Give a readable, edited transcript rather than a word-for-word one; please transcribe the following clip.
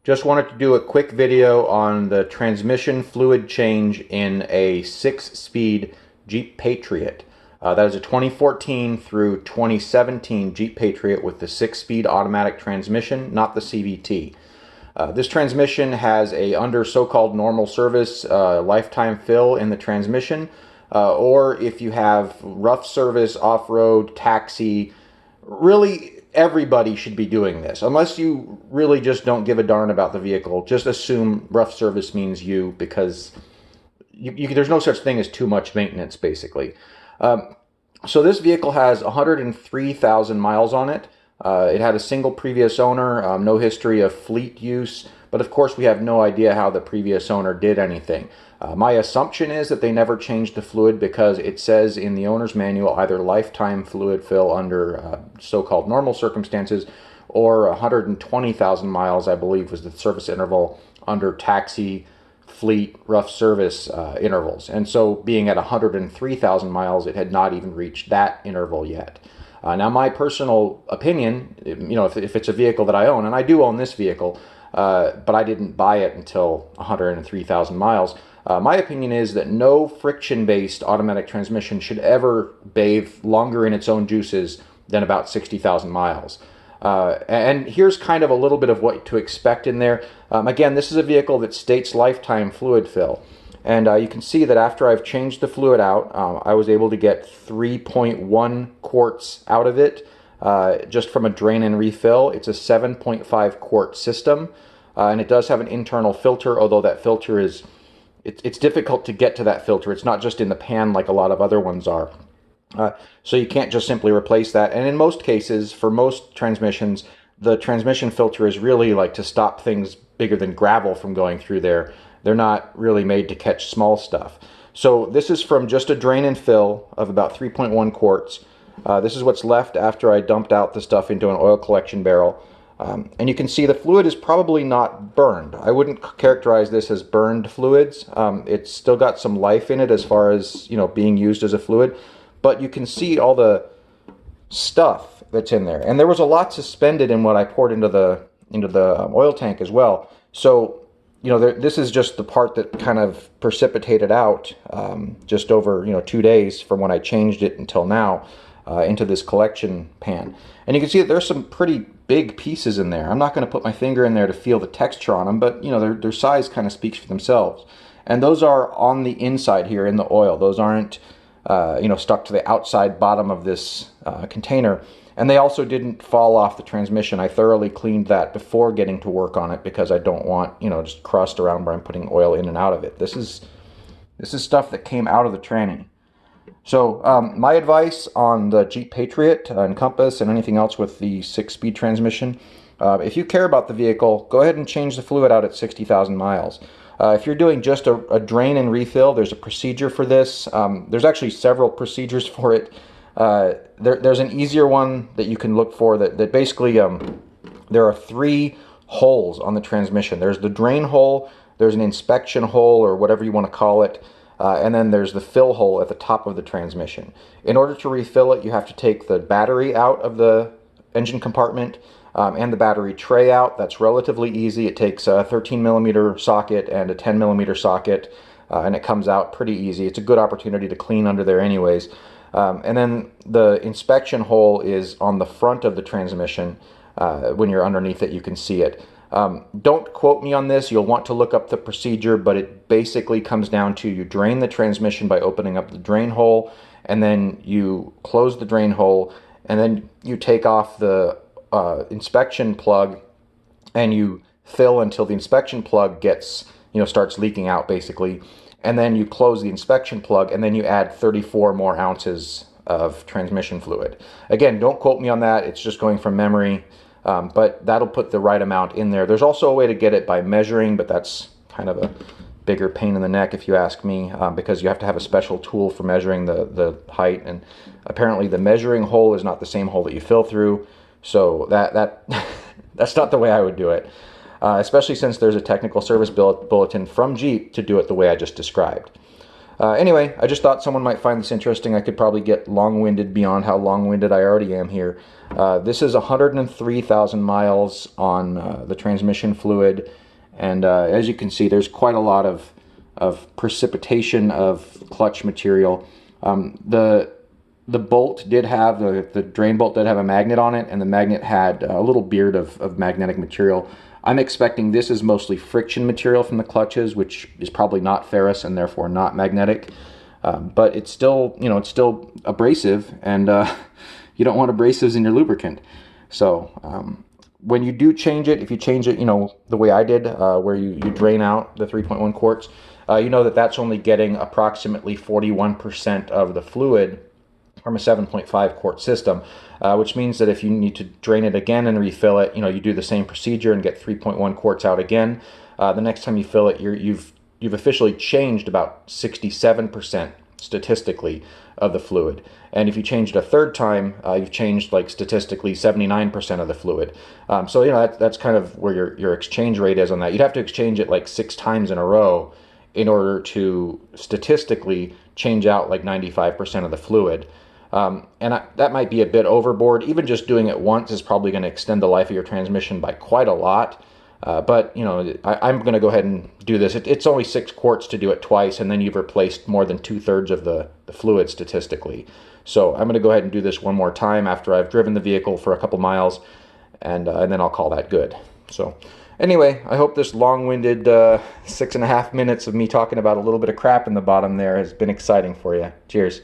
Just wanted to do a quick video on the transmission fluid change in a 6-speed Jeep Patriot. That is a 2014 through 2017 Jeep Patriot with the 6-speed automatic transmission, not the CVT. This transmission has a under so-called normal service lifetime fill in the transmission, or if you have rough service, off-road, taxi, really everybody should be doing this. Unless you really just don't give a darn about the vehicle, just assume rough service means you, because there's no such thing as too much maintenance, basically. So this vehicle has 103,000 miles on it. It had a single previous owner, no history of fleet use, but of course we have no idea how the previous owner did anything. My assumption is that they never changed the fluid because it says in the owner's manual either lifetime fluid fill under so-called normal circumstances, or 120,000 miles, I believe, was the service interval under taxi, fleet, rough service intervals. And so being at 103,000 miles, it had not even reached that interval yet. Now, my personal opinion, if it's a vehicle that I own, and I do own this vehicle, but I didn't buy it until 103,000 miles, my opinion is that no friction-based automatic transmission should ever bathe longer in its own juices than about 60,000 miles. And here's kind of a little bit of what to expect in there. Again, this is a vehicle that states lifetime fluid fill. And you can see that after I've changed the fluid out, I was able to get 3.1 quarts out of it just from a drain and refill. It's a 7.5 quart system, and it does have an internal filter, although that filter is, it's difficult to get to that filter. It's not just in the pan like a lot of other ones are. So you can't just simply replace that. And in most cases, for most transmissions, the transmission filter is really like to stop things bigger than gravel from going through there. They're not really made to catch small stuff. So this is from just a drain and fill of about 3.1 quarts. This is what's left after I dumped out the stuff into an oil collection barrel. And you can see the fluid is probably not burned. I wouldn't characterize this as burned fluids. It's still got some life in it as far as, being used as a fluid. But you can see all the stuff that's in there. And there was a lot suspended in what I poured into the oil tank as well. So this is just the part that kind of precipitated out just over 2 days from when I changed it until now into this collection pan. And you can see that there's some pretty big pieces in there. I'm not going to put my finger in there to feel the texture on them, but their size kind of speaks for themselves. And those are on the inside here in the oil. Those aren't stuck to the outside bottom of this container. And they also didn't fall off the transmission. I thoroughly cleaned that before getting to work on it because I don't want, just crust around where I'm putting oil in and out of it. This is stuff that came out of the tranny. So my advice on the Jeep Patriot and Compass and anything else with the 6-speed transmission, if you care about the vehicle, go ahead and change the fluid out at 60,000 miles. If you're doing just a drain and refill, there's a procedure for this. There's actually several procedures for it. There's an easier one that you can look for that basically there are 3 holes on the transmission. There's the drain hole, there's an inspection hole, or whatever you want to call it, and then there's the fill hole at the top of the transmission. In order to refill it, you have to take the battery out of the engine compartment and the battery tray out. That's relatively easy. It takes a 13mm socket and a 10mm socket, and it comes out pretty easy. It's a good opportunity to clean under there anyways. And then the inspection hole is on the front of the transmission. When you're underneath it, you can see it. Don't quote me on this. You'll want to look up the procedure, but it basically comes down to you drain the transmission by opening up the drain hole, and then you close the drain hole, and then you take off the inspection plug, and you fill until the inspection plug gets, starts leaking out basically. And then you close the inspection plug, and then you add 34 more ounces of transmission fluid. Again, don't quote me on that. It's just going from memory, but that'll put the right amount in there. There's also a way to get it by measuring, but that's kind of a bigger pain in the neck if you ask me, because you have to have a special tool for measuring the height, and apparently the measuring hole is not the same hole that you fill through, so that's not the way I would do it. Especially since there's a technical service bulletin from Jeep to do it the way I just described. Anyway, I just thought someone might find this interesting. I could probably get long-winded beyond how long-winded I already am here. This is 103,000 miles on the transmission fluid, and as you can see, there's quite a lot of precipitation of clutch material. The bolt did have, the drain bolt did have a magnet on it, and the magnet had a little beard of magnetic material. I'm expecting this is mostly friction material from the clutches, which is probably not ferrous and therefore not magnetic. But it's still, it's still abrasive, and you don't want abrasives in your lubricant. So when you do change it, if you change it, the way I did, where you drain out the 3.1 quarts, you know that's only getting approximately 41% of the fluid from a 7.5 quart system, which means that if you need to drain it again and refill it, you do the same procedure and get 3.1 quarts out again. The next time you fill it, you've officially changed about 67% statistically of the fluid. And if you change it a third time, you've changed like statistically 79% of the fluid. So that's kind of where your exchange rate is on that. You'd have to exchange it like 6 times in a row in order to statistically change out like 95% of the fluid. That might be a bit overboard. Even just doing it once is probably going to extend the life of your transmission by quite a lot. But I'm going to go ahead and do this. It's only 6 quarts to do it twice, and then you've replaced more than 2/3 of the fluid statistically. So I'm going to go ahead and do this one more time after I've driven the vehicle for a couple miles, and then I'll call that good. So anyway, I hope this long-winded 6.5 minutes of me talking about a little bit of crap in the bottom there has been exciting for you. Cheers.